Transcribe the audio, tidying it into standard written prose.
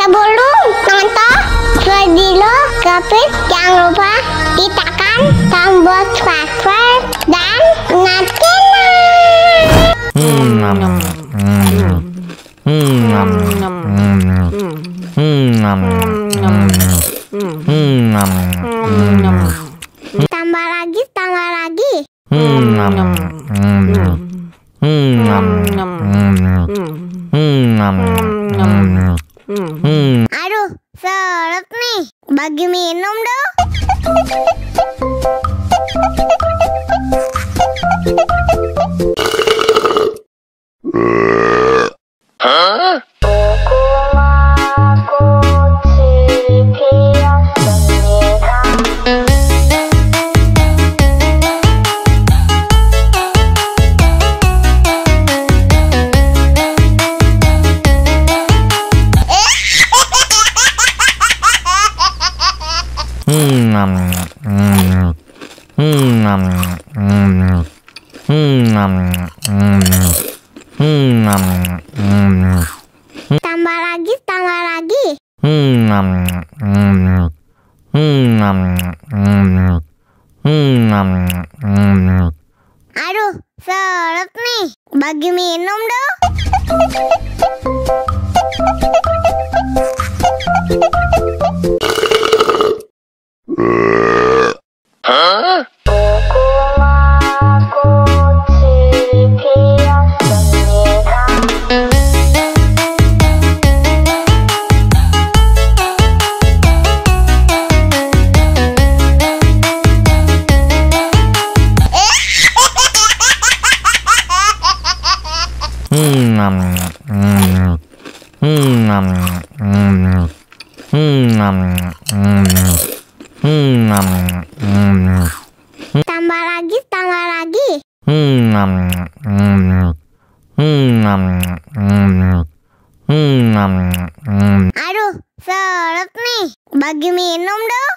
Sebelum nonton video Kepit, jangan lupa tekan tombol subscribe dan nyalakan. Tambah lagi. Aduh, seret nih. Bagi minum dong. Tambah lagi. Aduh, seret nih. Bagi minum dong. Tambah lagi. Aduh, seret nih. Bagi minum dong.